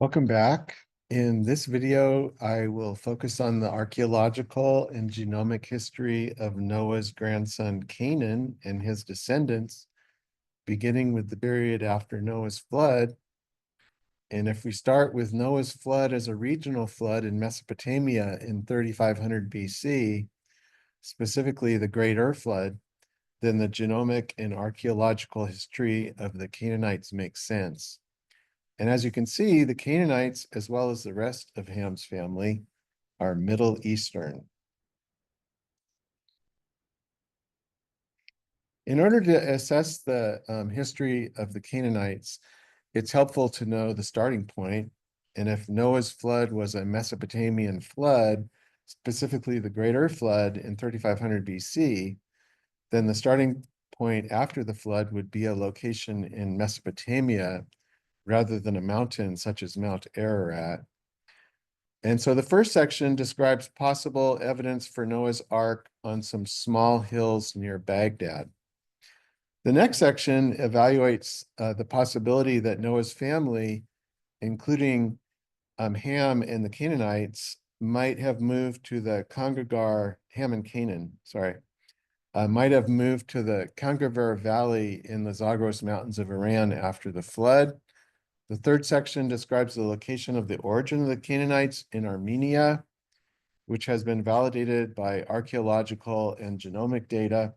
Welcome back. In this video, I will focus on the archaeological and genomic history of Noah's grandson Canaan and his descendants, beginning with the period after Noah's flood. And if we start with Noah's flood as a regional flood in Mesopotamia in 3500 BC, specifically the Great Earth Flood, then the genomic and archaeological history of the Canaanites makes sense. And as you can see, the Canaanites, as well as the rest of Ham's family, are Middle Eastern. In order to assess the history of the Canaanites, it's helpful to know the starting point. And if Noah's flood was a Mesopotamian flood, specifically the Great Earth Flood in 3500 BC, then the starting point after the flood would be a location in Mesopotamia rather than a mountain such as Mount Ararat. And so the first section describes possible evidence for Noah's Ark on some small hills near Baghdad. The next section evaluates the possibility that Noah's family, including Ham and the Canaanites, might have moved to the Congagar, Ham and Canaan, might have moved to the Congavar Valley in the Zagros Mountains of Iran after the flood. The third section describes the location of the origin of the Canaanites in Armenia, which has been validated by archaeological and genomic data.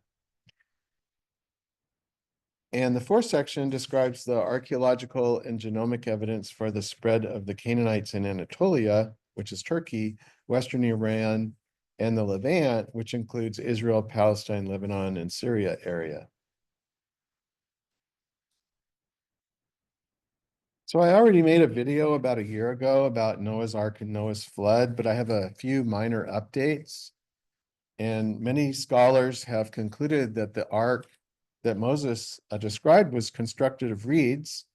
And the fourth section describes the archaeological and genomic evidence for the spread of the Canaanites in Anatolia, which is Turkey, Western Iran, and the Levant, which includes Israel, Palestine, Lebanon, and Syria area. So I already made a video about a year ago about Noah's Ark and Noah's flood, but I have a few minor updates. And many scholars have concluded that the ark that Moses described was constructed of reeds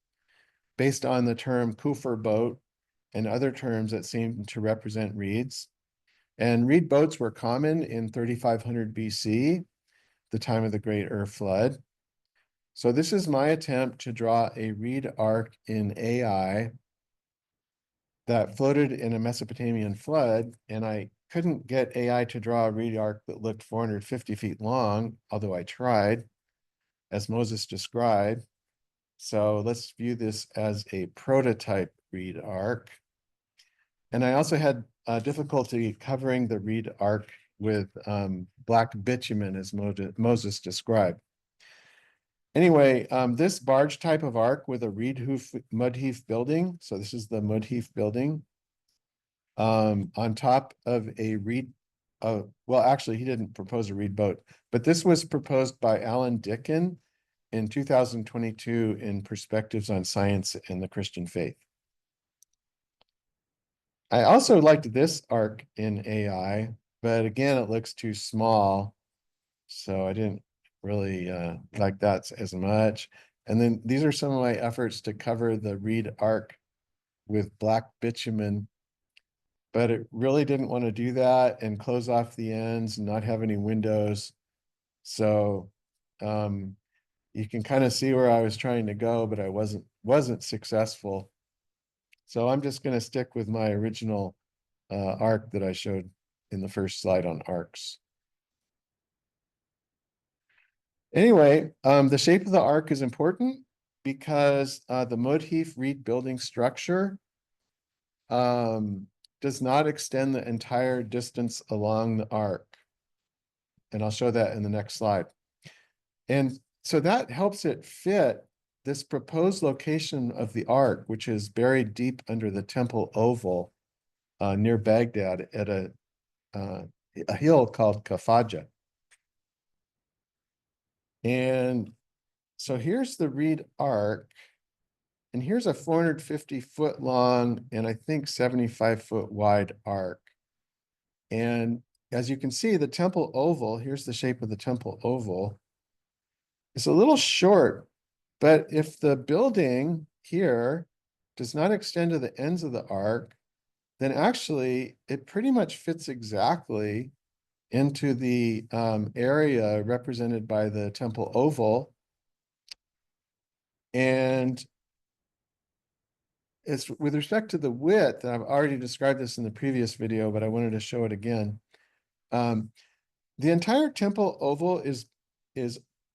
based on the term kufr boat and other terms that seem to represent reeds. And reed boats were common in 3500 BC, the time of the Great Earth Flood. So this is my attempt to draw a reed ark in AI that floated in a Mesopotamian flood, and I couldn't get AI to draw a reed ark that looked 450 feet long, although I tried, as Moses described. So let's view this as a prototype reed ark. And I also had difficulty covering the reed ark with black bitumen, as Moses described. Anyway, this barge type of ark with a reed hoof mud heath building, so this is the mud heath building, on top of a reed, well, actually, he didn't propose a reed boat, but this was proposed by Alan Dickin in 2022 in Perspectives on Science and the Christian Faith. I also liked this ark in AI, but again, it looks too small, so I didn't really like that as much. And then these are some of my efforts to cover the reed ark with black bitumen, but it really didn't want to do that and close off the ends and not have any windows. So you can kind of see where I was trying to go, but I wasn't successful. So I'm just going to stick with my original arc that I showed in the first slide on arcs. Anyway, the shape of the arc is important because the Modheef reed building structure does not extend the entire distance along the arc. And I'll show that in the next slide. And so that helps it fit this proposed location of the ark, which is buried deep under the temple oval near Baghdad at a hill called Kafaja. And so here's the reed ark, and here's a 450-foot long and I think 75-foot wide ark. And as you can see, the temple oval, here's the shape of the temple oval. It's a little short, but if the building here does not extend to the ends of the ark, then actually it pretty much fits exactly into the area represented by the temple oval. And is with respect to the width, and I've already described this in the previous video, but I wanted to show it again. The entire temple oval is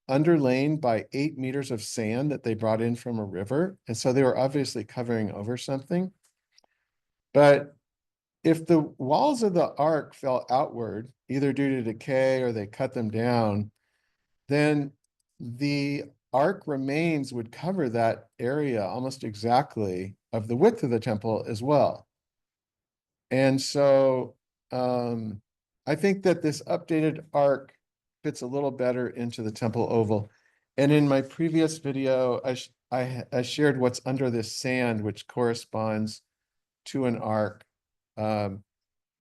underlain by 8 meters of sand that they brought in from a river. And so they were obviously covering over something. But if the walls of the ark fell outward, either due to decay or they cut them down, then the ark remains would cover that area almost exactly of the width of the temple as well. And so I think that this updated arc fits a little better into the temple oval. And in my previous video, I shared what's under this sand, which corresponds to an arc.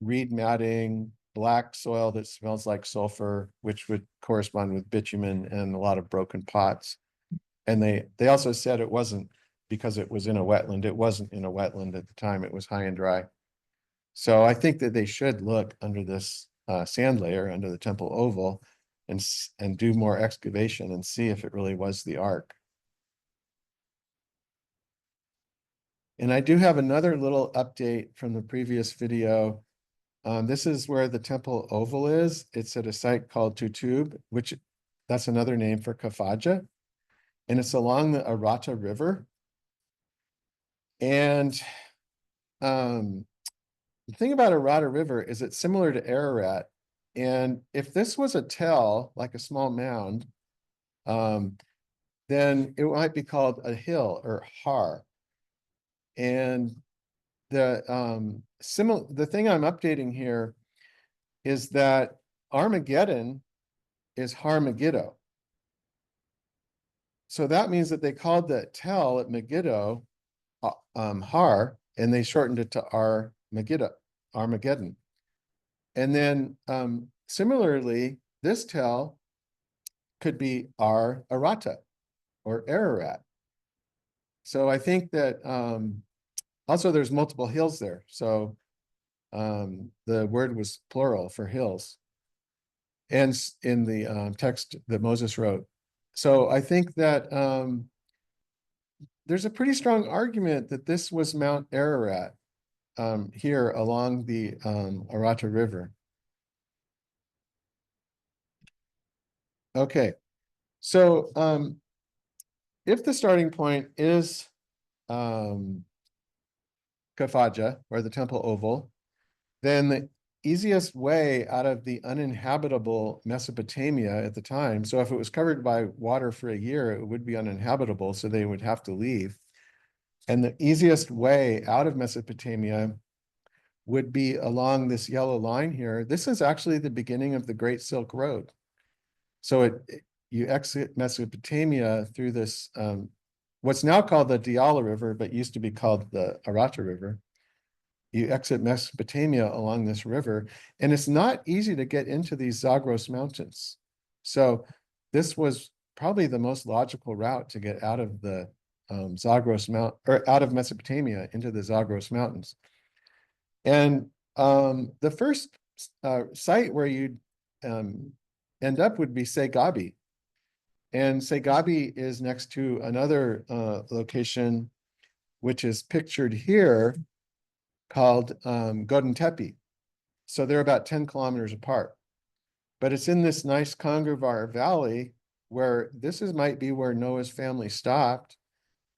Reed matting, black soil that smells like sulfur, which would correspond with bitumen, and a lot of broken pots. And they also said it wasn't because it was in a wetland. It wasn't in a wetland at the time. It was high and dry. So I think that they should look under this sand layer, under the temple oval, and do more excavation and see if it really was the ark. And I do have another little update from the previous video. This is where the temple oval is. It's at a site called Tutub, which that's another name for Kafaja. And it's along the Arata River. And the thing about Arata River is it's similar to Ararat. And if this was a tell, like a small mound, then it might be called a hill or har. And the thing I'm updating here is that Armageddon is Har Megiddo. So that means that they called the tell at Megiddo Har, and they shortened it to Armageddon. And then similarly, this tell could be Arata or Ararat. So I think that also there's multiple hills there. So the word was plural for hills. And in the text that Moses wrote. So I think that there's a pretty strong argument that this was Mount Ararat here along the Arata River. Okay, so if the starting point is Kafaja, or the temple oval, then the easiest way out of the uninhabitable Mesopotamia at the time, so if it was covered by water for a year, it would be uninhabitable, so they would have to leave. And the easiest way out of Mesopotamia would be along this yellow line here. This is actually the beginning of the Great Silk Road. So you exit Mesopotamia through this, what's now called the Diyala River, but used to be called the Arata River. You exit Mesopotamia along this river, and it's not easy to get into these Zagros Mountains. So this was probably the most logical route to get out of the Zagros Mount, or out of Mesopotamia into the Zagros Mountains. And the first site where you'd end up would be Segabi. And Segabi is next to another location, which is pictured here, called Godin Tepe. So they're about 10 kilometers apart. But it's in this nice Congarvar Valley where might be where Noah's family stopped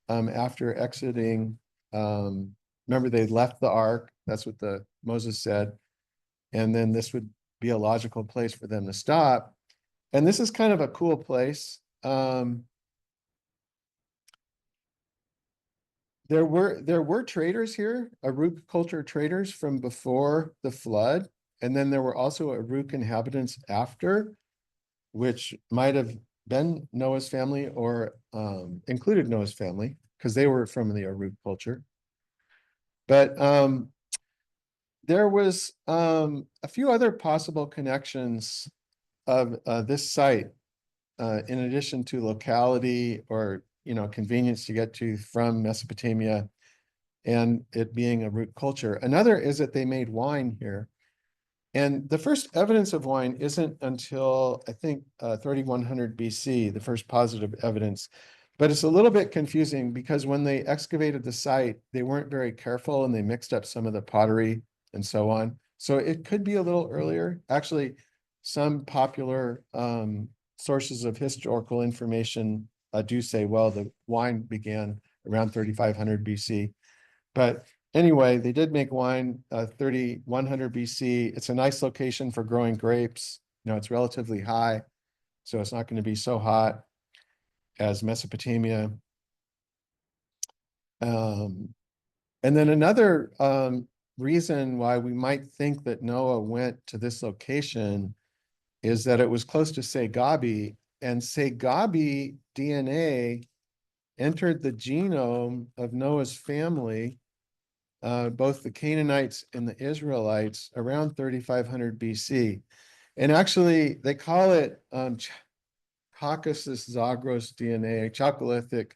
after exiting. Remember, they left the ark. That's what Moses said. And then this would be a logical place for them to stop. And this is kind of a cool place. There were traders here, Uruk culture traders from before the flood. And then there were also Uruk inhabitants after, which might have been Noah's family or included Noah's family, because they were from the Uruk culture. But there was a few other possible connections of this site, in addition to locality or convenience to get to from Mesopotamia and it being a root culture. Another is that they made wine here. And the first evidence of wine isn't until, I think, 3100 BC, the first positive evidence. But it's a little bit confusing because when they excavated the site, they weren't very careful and they mixed up some of the pottery and so on. So it could be a little earlier. Actually, some popular sources of historical information do say, well, the wine began around 3500 BC. But anyway, they did make wine 3100 BC. It's a nice location for growing grapes. You know, it's relatively high, so it's not going to be so hot as Mesopotamia. Um, and then another reason why we might think that Noah went to this location is that it was close to Segabi, and Segabi DNA entered the genome of Noah's family, both the Canaanites and the Israelites, around 3500 BC. And actually, they call it Caucasus Zagros DNA, Chalcolithic.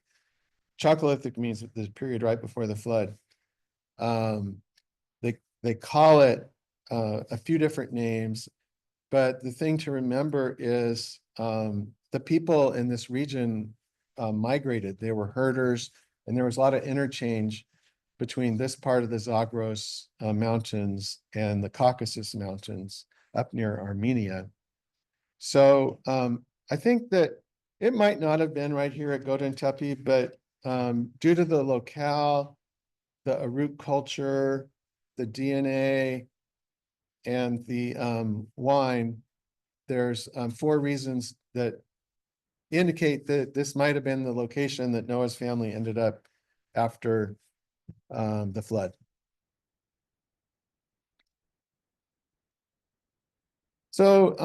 Chalcolithic means the period right before the flood. Um, they call it a few different names, but the thing to remember is the people in this region migrated. They were herders, and there was a lot of interchange between this part of the Zagros Mountains and the Caucasus Mountains up near Armenia. So I think that it might not have been right here at Godin Tepe, but due to the locale, the Arut culture, the DNA, and the wine, there's 4 reasons that indicate that this might have been the location that Noah's family ended up after the flood. So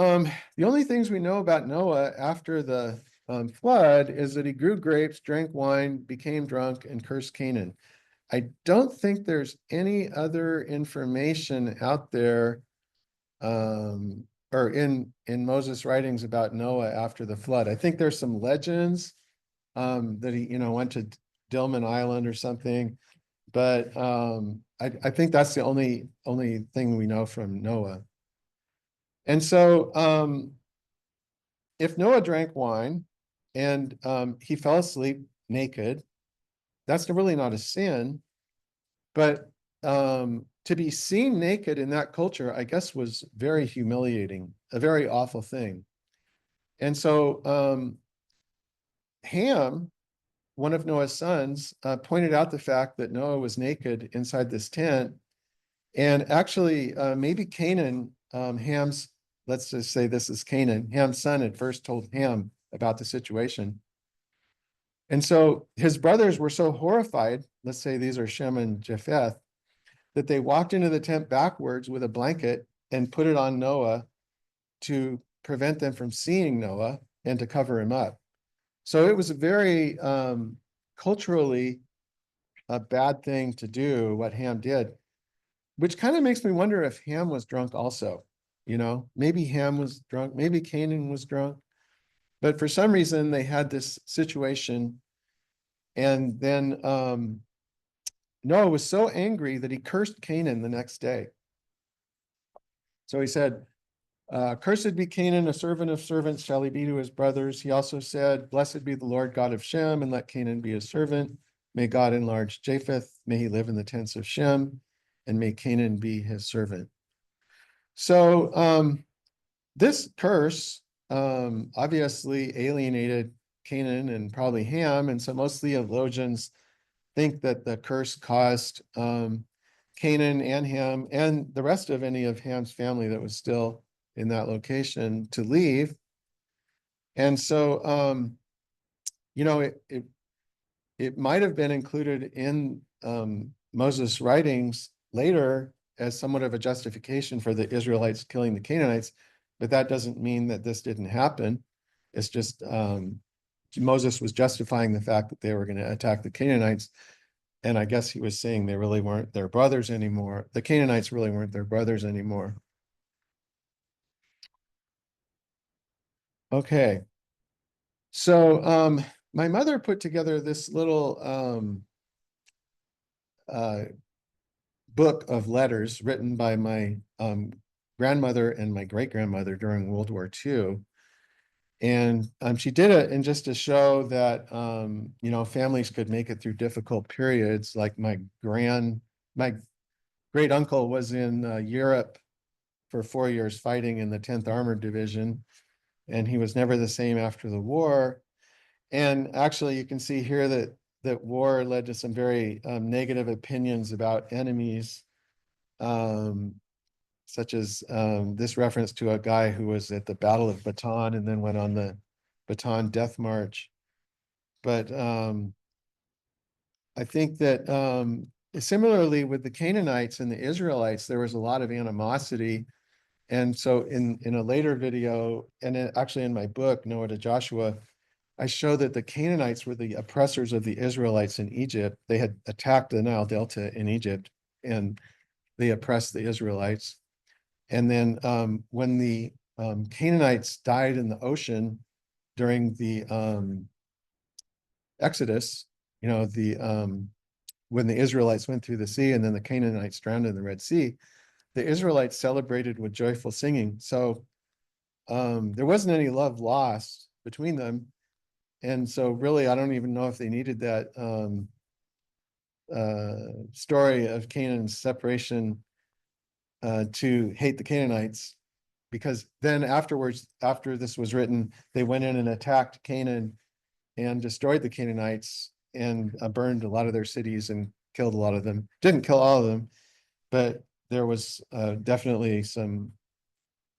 the only things we know about Noah after the flood is that he grew grapes, drank wine, became drunk, and cursed Canaan. I don't think there's any other information out there or in Moses' writings about Noah after the flood. I think there's some legends that he, went to Dilmun Island or something, but I think that's the only thing we know from Noah. And so if Noah drank wine and he fell asleep naked, that's really not a sin. But to be seen naked in that culture, I guess, was very humiliating, a very awful thing. And so Ham, one of Noah's sons, pointed out the fact that Noah was naked inside this tent. And actually, maybe Canaan, Ham's, let's just say this is Canaan, Ham's son had first told Ham about the situation. And so his brothers were so horrified, let's say these are Shem and Japheth, that they walked into the tent backwards with a blanket and put it on Noah to prevent them from seeing Noah and to cover him up. So it was a very culturally a bad thing to do, what Ham did, which kind of makes me wonder if Ham was drunk also. Maybe Ham was drunk, maybe Canaan was drunk, but for some reason they had this situation. And then Noah was so angry that he cursed Canaan the next day. So he said, cursed be Canaan, a servant of servants shall he be to his brothers. He also said, blessed be the Lord God of Shem, and let Canaan be his servant. May God enlarge Japheth. May he live in the tents of Shem, and may Canaan be his servant. So this curse obviously alienated Canaan and probably Ham, and so most theologians think that the curse caused Canaan and Ham and the rest of any of Ham's family that was still in that location to leave. And so, it might have been included in Moses' writings later as somewhat of a justification for the Israelites killing the Canaanites, but that doesn't mean that this didn't happen. It's just Moses was justifying the fact that they were going to attack the Canaanites. And I guess he was saying they really weren't their brothers anymore. The Canaanites really weren't their brothers anymore. Okay. So my mother put together this little book of letters written by my grandmother and my great-grandmother during World War II. And she did it and just to show that you know, families could make it through difficult periods. Like my great uncle was in Europe for 4 years fighting in the 10th Armored Division, and he was never the same after the war. And actually, you can see here that war led to some very negative opinions about enemies, um, such as this reference to a guy who was at the Battle of Bataan and then went on the Bataan Death March. But I think that similarly with the Canaanites and the Israelites, there was a lot of animosity. And so in a later video, and actually in my book, Noah to Joshua, I show that the Canaanites were the oppressors of the Israelites in Egypt. They had attacked the Nile Delta in Egypt and they oppressed the Israelites. And then when the Canaanites died in the ocean during the Exodus, you know, the when the Israelites went through the sea and then the Canaanites drowned in the Red Sea, the Israelites celebrated with joyful singing. So there wasn't any love lost between them. And so really, I don't even know if they needed that story of Canaan's separation to hate the Canaanites, because then afterwards, after this was written, they went in and attacked Canaan and destroyed the Canaanites and burned a lot of their cities and killed a lot of them. Didn't kill all of them, but there was definitely some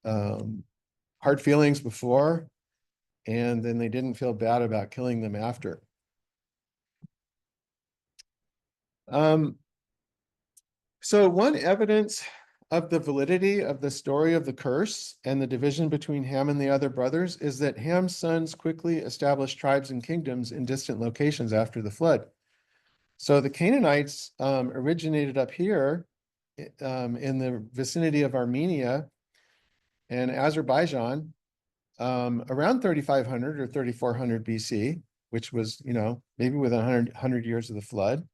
um, hard feelings before, and then they didn't feel bad about killing them after. Um, so one evidence of the validity of the story of the curse and the division between Ham and the other brothers is that Ham's sons quickly established tribes and kingdoms in distant locations after the flood. So the Canaanites originated up here in the vicinity of Armenia and Azerbaijan around 3500 or 3400 BC, which was, you know, maybe within 100 years of the flood.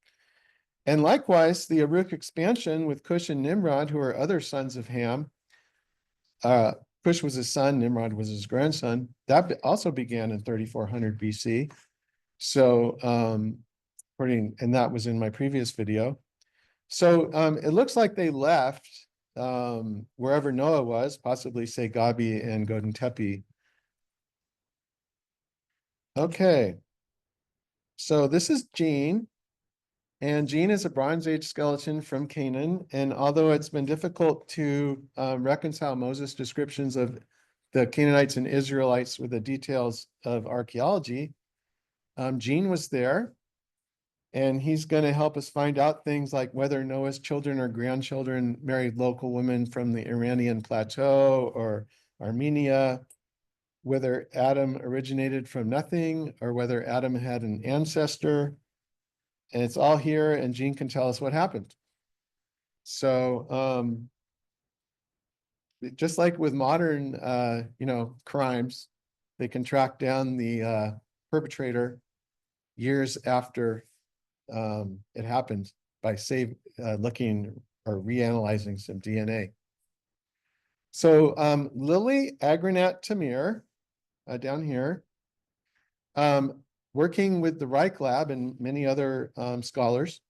And likewise, the Uruk expansion with Cush and Nimrod, who are other sons of Ham. Cush was his son, Nimrod was his grandson. That also began in 3400 BC. So, and that was in my previous video. So it looks like they left wherever Noah was, possibly say Gabi and Godin Tepe. Okay, so this is Gene. And Gene is a Bronze Age skeleton from Canaan. And although it's been difficult to reconcile Moses' descriptions of the Canaanites and Israelites with the details of archaeology, Gene was there. And he's going to help us find out things like whether Noah's children or grandchildren married local women from the Iranian plateau or Armenia, whether Adam originated from nothing or whether Adam had an ancestor. And it's all here, and Gene can tell us what happened. So just like with modern, you know, crimes, they can track down the perpetrator years after it happened by looking or reanalyzing some DNA. So Lily Agranat Tamir down here, working with the Reich Lab and many other scholars,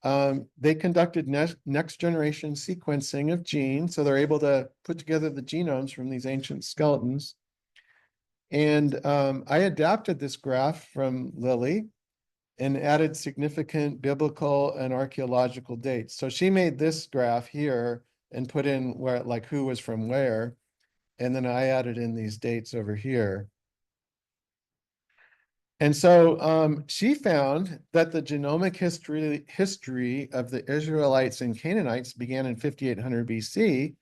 they conducted next generation sequencing of genes. So they're able to put together the genomes from these ancient skeletons. And I adapted this graph from Lily and added significant biblical and archaeological dates. So she made this graph here and put in where, like, who was from where. And then I added in these dates over here. And so she found that the genomic history of the Israelites and Canaanites began in 5800 BC,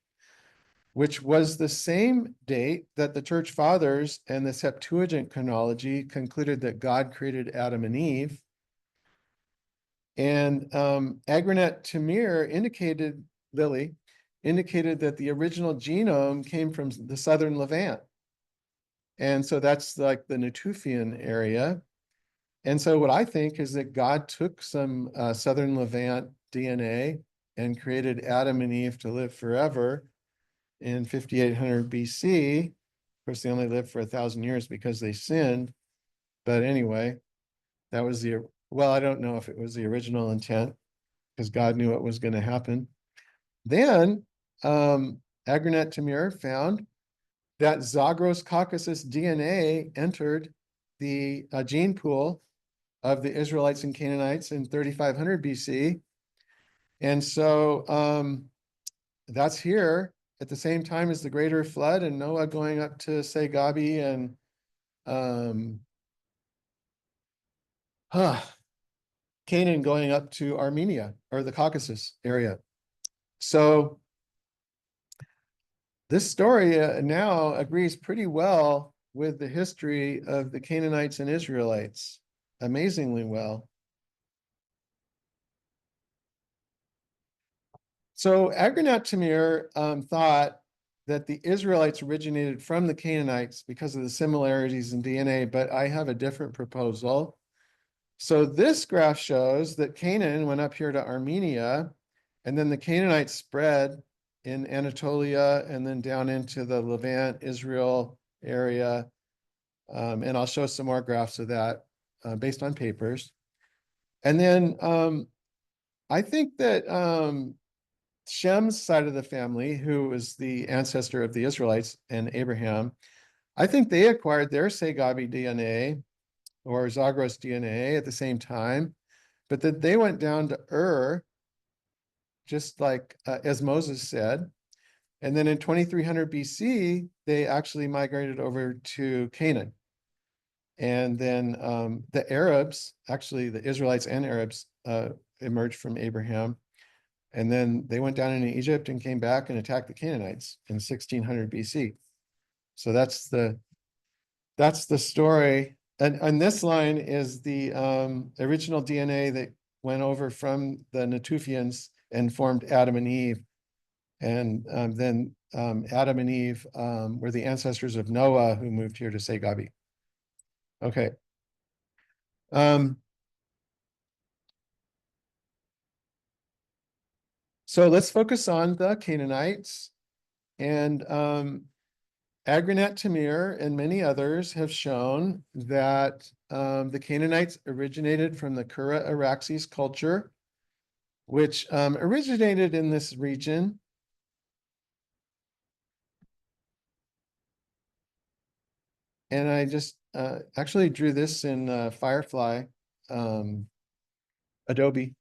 which was the same date that the church fathers and the Septuagint chronology concluded that God created Adam and Eve. And Agranet Tamir Lily indicated that the original genome came from the southern Levant. And so that's like the Natufian area. And so what I think is that God took some southern Levant DNA and created Adam and Eve to live forever in 5800 BC. course, they only lived for 1,000 years because they sinned. But anyway, that was well, I don't know if it was the original intent because God knew what was going to happen. Then Agronet Tamir found that Zagros Caucasus DNA entered the gene pool of the Israelites and Canaanites in 3500 BC. And so that's here at the same time as the Greater Flood and Noah going up to say Gabi and Canaan going up to Armenia or the Caucasus area. So this story now agrees pretty well with the history of the Canaanites and Israelites, amazingly well. So Agronet Tamir thought that the Israelites originated from the Canaanites because of the similarities in DNA, but I have a different proposal. So this graph shows that Canaan went up here to Armenia, and then the Canaanites spread in Anatolia and then down into the Levant, Israel area. And I'll show some more graphs of that based on papers. And then I think that Shem's side of the family, who was the ancestor of the Israelites and Abraham, I think they acquired their Segabi DNA or Zagros DNA at the same time, but that they went down to just like as Moses said. And then in 2300 BC, they actually migrated over to Canaan. And then the Arabs, actually the Israelites and Arabs emerged from Abraham. And then they went down into Egypt and came back and attacked the Canaanites in 1600 BC. So that's the story. And this line is the original DNA that went over from the Natufians and formed Adam and Eve. And then Adam and Eve were the ancestors of Noah who moved here to Segabi. Okay. So let's focus on the Canaanites. And Agronet Tamir and many others have shown that the Canaanites originated from the Kura Araxes culture, which originated in this region. And I just actually drew this in Firefly, Adobe.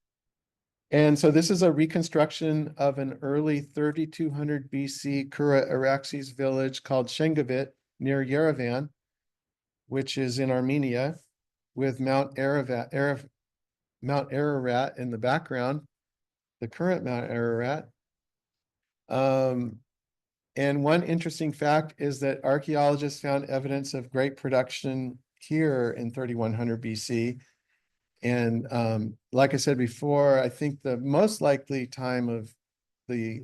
And so this is a reconstruction of an early 3200 BC Kura Araxes village called Shengavit near Yerevan, which is in Armenia, with Mount Ararat in the background, the current Mount Ararat. And one interesting fact is that archaeologists found evidence of great production here in 3100 BC. And like I said before, I think the most likely time of the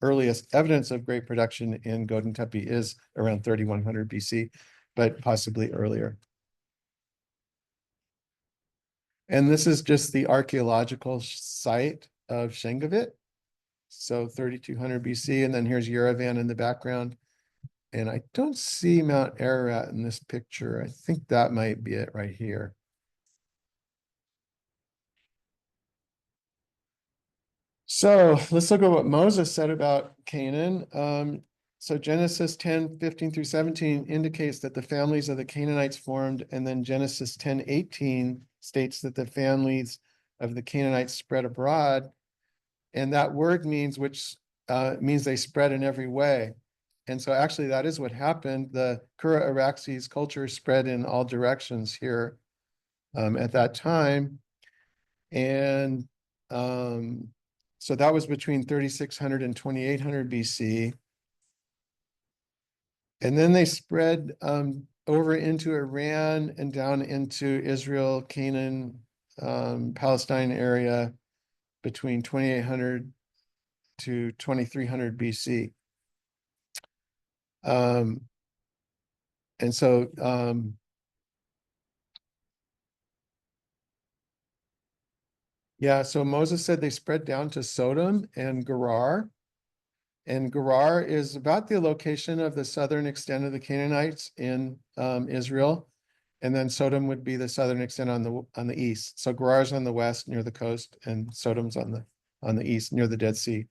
earliest evidence of great production in Göbekli Tepe is around 3100 BC, but possibly earlier. And this is just the archaeological site of Shengavit. So 3200 BC, and then here's Yerevan in the background. And I don't see Mount Ararat in this picture. I think that might be it right here. So let's look at what Moses said about Canaan. So Genesis 10:15-17 indicates that the families of the Canaanites formed, and then Genesis 10:18 states that the families of the Canaanites spread abroad. And that word means means they spread in every way. And so actually that is what happened. The Kura Araxes culture spread in all directions here at that time. And so that was between 3600 and 2800 BC. And then they spread over into Iran and down into Israel, Canaan, Palestine area between 2800 to 2300 BC. And so yeah, so Moses said they spread down to Sodom and Gerar. And Gerar is about the location of the southern extent of the Canaanites in Israel. And then Sodom would be the southern extent on the east. So Gerar's on the west near the coast, and Sodom's on the east near the Dead Sea.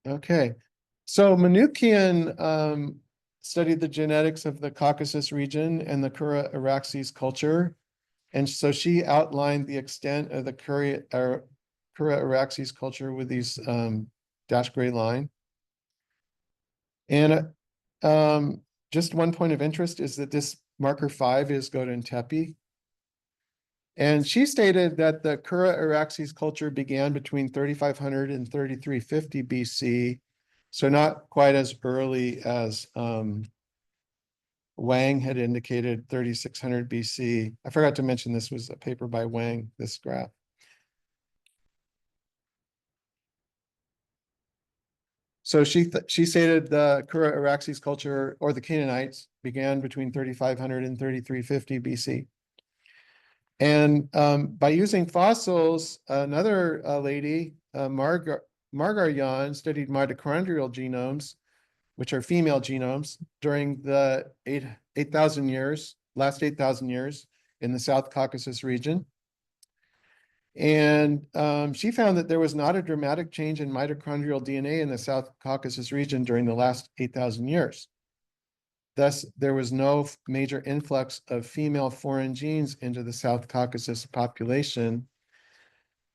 Okay. So Manukian studied the genetics of the Caucasus region and the Kura Araxes culture. And so she outlined the extent of the Kura Araxes culture with these dash gray line. And just one point of interest is that this marker 5 is Göbekli Tepe. And she stated that the Kura Araxes culture began between 3500 and 3350 BC. So not quite as early as Wang had indicated 3600 BC. I forgot to mention this was a paper by Wang, this graph. So she stated the Kura Araxes culture, or the Canaanites, began between 3500 and 3350 BC. And by using fossils, another lady, Margaryan, studied mitochondrial genomes, which are female genomes, during the 8,000 years, last 8,000 years in the South Caucasus region. And she found that there was not a dramatic change in mitochondrial DNA in the South Caucasus region during the last 8,000 years. Thus, there was no major influx of female foreign genes into the South Caucasus population.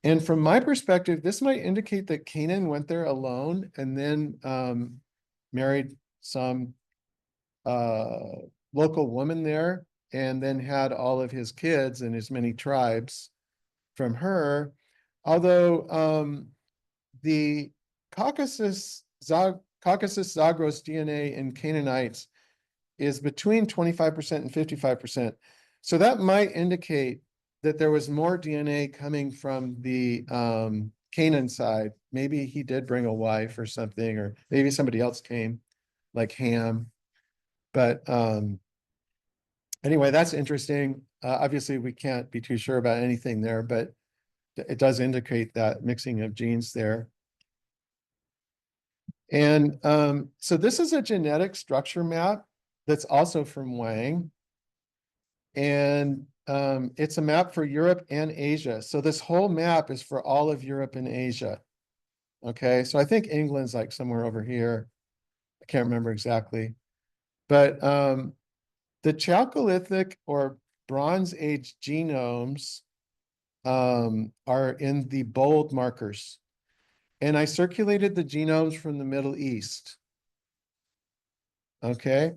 And from my perspective, this might indicate that Canaan went there alone and then married some local woman there, and then had all of his kids and his many tribes from her. Although the Caucasus Zagros DNA in Canaanites is between 25% and 55%. So that might indicate that there was more DNA coming from the Canaan side. Maybe he did bring a wife or something, or maybe somebody else came, like Ham. But anyway, that's interesting. Obviously, we can't be too sure about anything there, but it does indicate that mixing of genes there. And so this is a genetic structure map that's also from Wang. And it's a map for Europe and Asia. So this whole map is for all of Europe and Asia. Okay, so I think England's like somewhere over here. I can't remember exactly. But the Chalcolithic or Bronze Age genomes are in the bold markers. And I circulated the genomes from the Middle East. Okay,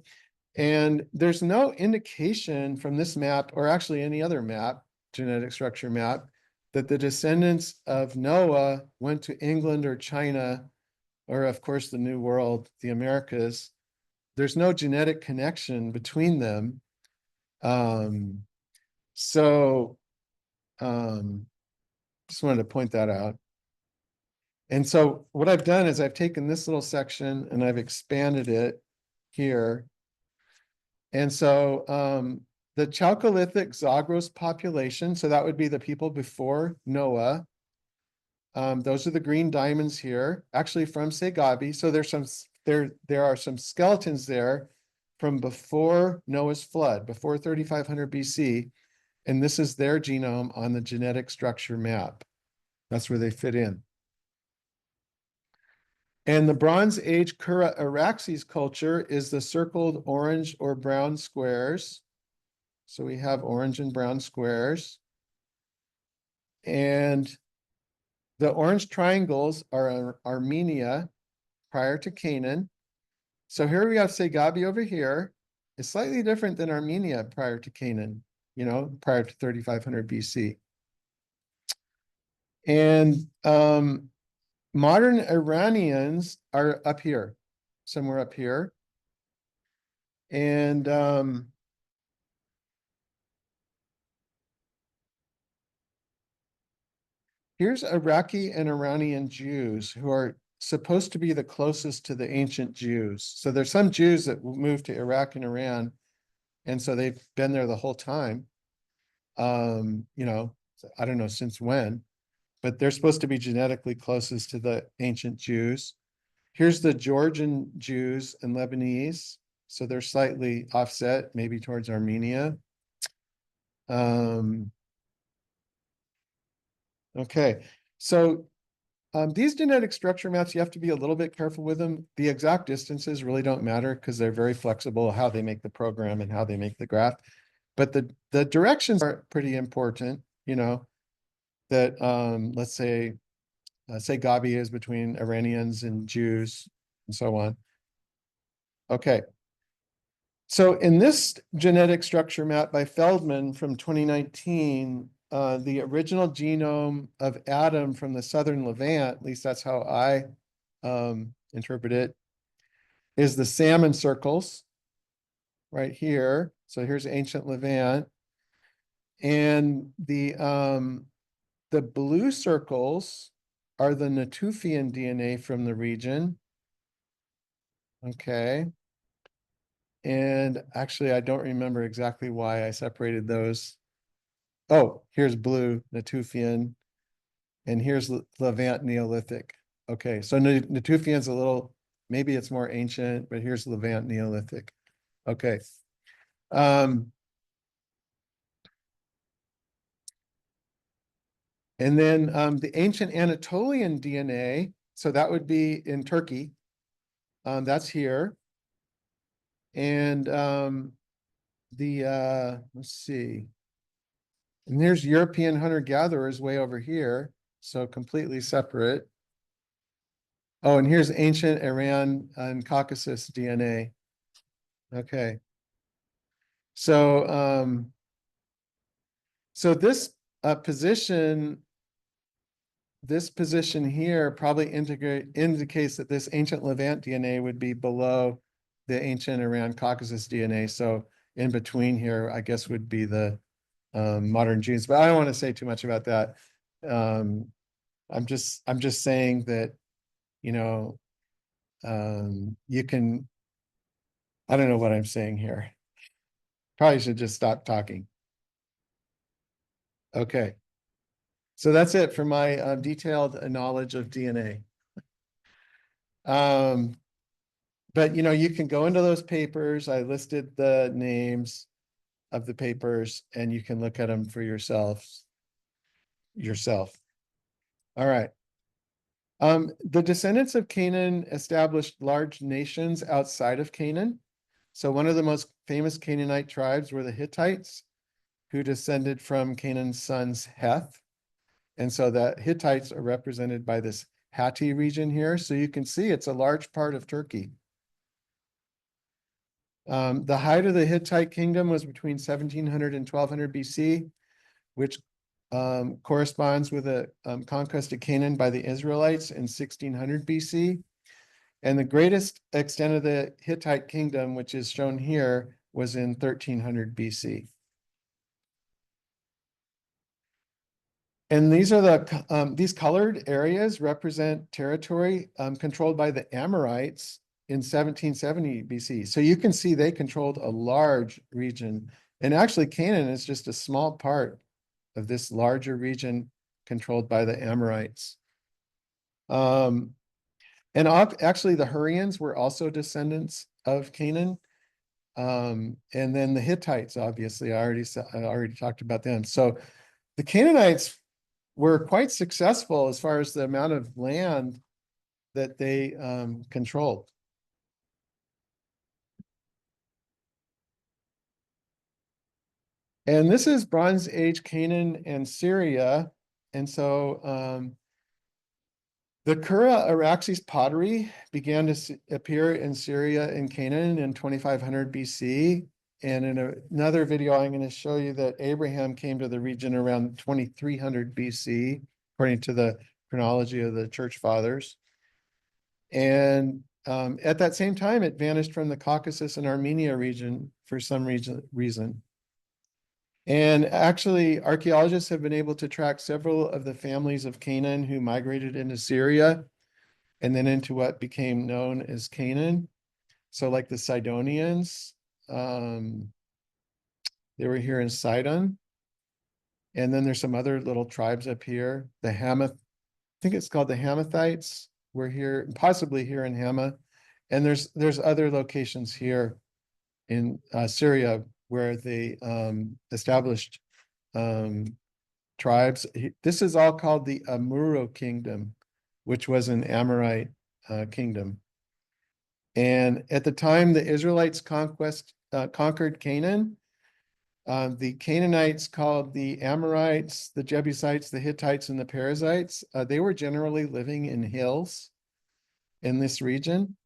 and there's no indication from this map, or actually any other map, genetic structure map, that the descendants of Noah went to England or China, or of course the New World, the Americas. There's no genetic connection between them. So just wanted to point that out. And so what I've done is I've taken this little section and I've expanded it here. And so the Chalcolithic Zagros population, so that would be the people before Noah. Those are the green diamonds here, actually from Segabi. So there are some skeletons there from before Noah's flood, before 3500 BC. And this is their genome on the genetic structure map. That's where they fit in. And the Bronze Age Kura Araxes culture is the circled orange or brown squares. So we have orange and brown squares. And the orange triangles are Armenia prior to Canaan. So here we have Segabi over here. It's slightly different than Armenia prior to Canaan, prior to 3500 BC. And modern Iranians are up here, somewhere up here. And here's Iraqi and Iranian Jews who are supposed to be the closest to the ancient Jews. So there's some Jews that moved to Iraq and Iran, and so they've been there the whole time. I don't know since when, but they're supposed to be genetically closest to the ancient Jews. Here's the Georgian Jews and Lebanese. So they're slightly offset, maybe towards Armenia. Okay, so these genetic structure maps, you have to be a little bit careful with them. The exact distances really don't matter because they're very flexible how they make the program and how they make the graph. But the directions are pretty important, that let's say Gabi is between Iranians and Jews and so on. Okay. So in this genetic structure map by Feldman from 2019, the original genome of Adam from the southern Levant, at least that's how I interpret it, is the salmon circles right here. So here's ancient Levant. And the blue circles are the Natufian DNA from the region. Okay. And actually, I don't remember exactly why I separated those. Oh, here's blue, Natufian, and here's Levant Neolithic. Okay, so Natufian's a little, maybe it's more ancient, but here's Levant Neolithic. Okay. And then the ancient Anatolian DNA, so that would be in Turkey. That's here. And let's see. And there's European hunter-gatherers way over here, so completely separate. Oh, and here's ancient Iran and Caucasus DNA. Okay. So so this position here probably indicates that this ancient Levant DNA would be below the ancient Iran Caucasus DNA. So in between here, I guess would be the modern Jews. But I don't want to say too much about that. I'm just saying that, you know, you can, I don't know what I'm saying here. Probably should just stop talking. Okay. So that's it for my detailed knowledge of DNA. But you can go into those papers. I listed the names of the papers and you can look at them for yourself. All right. The descendants of Canaan established large nations outside of Canaan. So one of the most famous Canaanite tribes were the Hittites, who descended from Canaan's sons Heth. And so the Hittites are represented by this Hatti region here. So you can see it's a large part of Turkey. The height of the Hittite kingdom was between 1700 and 1200 BC, which corresponds with the conquest of Canaan by the Israelites in 1600 BC. And the greatest extent of the Hittite kingdom, which is shown here, was in 1300 BC. And these are these colored areas represent territory controlled by the Amorites in 1770 BC. So you can see they controlled a large region. And actually, Canaan is just a small part of this larger region controlled by the Amorites. And actually, the Hurrians were also descendants of Canaan. And then the Hittites, obviously, I already talked about them. So the Canaanites were quite successful as far as the amount of land that they controlled. And this is Bronze Age Canaan and Syria. And so the Kura Araxes pottery began to appear in Syria and Canaan in 2500 BC. And in another video, I'm going to show you that Abraham came to the region around 2300 BC, according to the chronology of the church fathers. And at that same time, it vanished from the Caucasus and Armenia region for some reason. And actually, archaeologists have been able to track several of the families of Canaan who migrated into Syria and then into what became known as Canaan. So like the Sidonians, they were here in Sidon. And then there's some other little tribes up here. The Hamath, I think it's called the Hamathites. We're here, possibly here in Hama. And there's other locations here in Syria where they established tribes. This is all called the Amuro Kingdom, which was an Amorite kingdom. And at the time the Israelites conquered Canaan, the Canaanites, called the Amorites, the Jebusites, the Hittites, and the Perizzites, they were generally living in hills in this region.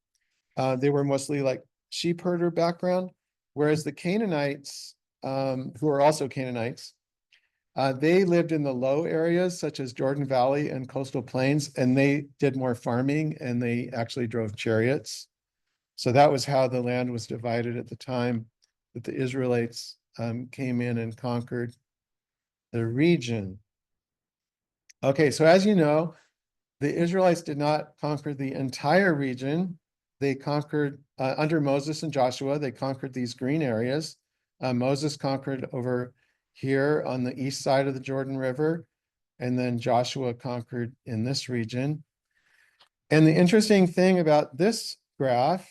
They were mostly like sheep herder background, whereas the Canaanites, who are also Canaanites, they lived in the low areas such as Jordan Valley and coastal plains, and they did more farming and they actually drove chariots. So that was how the land was divided at the time that the Israelites came in and conquered the region. Okay, so as you know, the Israelites did not conquer the entire region. They conquered, under Moses and Joshua, they conquered these green areas. Moses conquered over here on the east side of the Jordan River, and then Joshua conquered in this region. And the interesting thing about this graph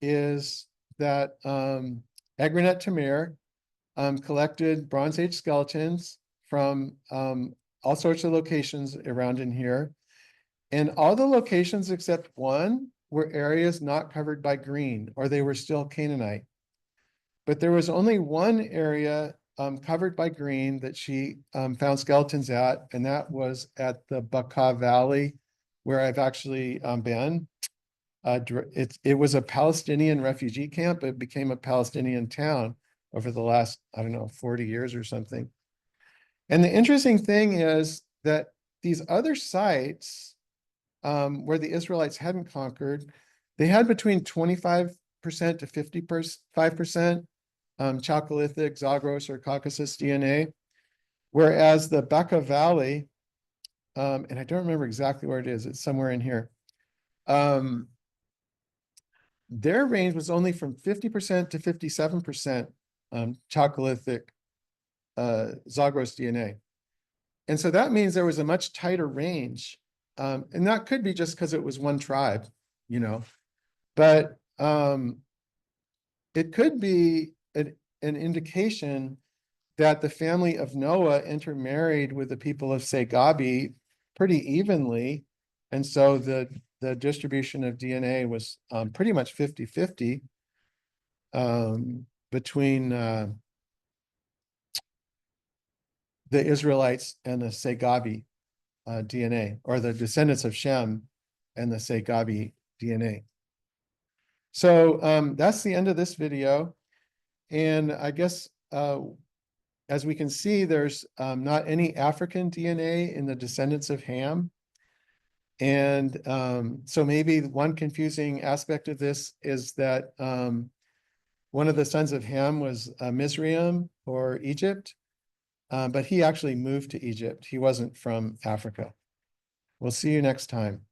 is that Agranet Tamir collected Bronze Age skeletons from all sorts of locations around in here. And all the locations except one were areas not covered by green, or they were still Canaanite. But there was only one area covered by green that she found skeletons at, and that was at the Bekaa Valley, where I've actually been. It was a Palestinian refugee camp, but it became a Palestinian town over the last, I don't know, 40 years or something. And the interesting thing is that these other sites where the Israelites hadn't conquered, they had between 25% to 55% Chalcolithic, Zagros, or Caucasus DNA, whereas the Bekaa Valley, and I don't remember exactly where it is, it's somewhere in here, their range was only from 50% to 57% Chalcolithic Zagros DNA. And so that means there was a much tighter range. And that could be just because it was one tribe, you know, but it could be an indication that the family of Noah intermarried with the people of Segabi pretty evenly. And so the distribution of DNA was pretty much 50-50 between the Israelites and the Segabi DNA, or the descendants of Shem and the Segabi DNA. So that's the end of this video. And I guess as we can see, there's not any African DNA in the descendants of Ham. And so maybe one confusing aspect of this is that one of the sons of Ham was Mizraim, or Egypt, but he actually moved to Egypt. He wasn't from Africa. We'll see you next time.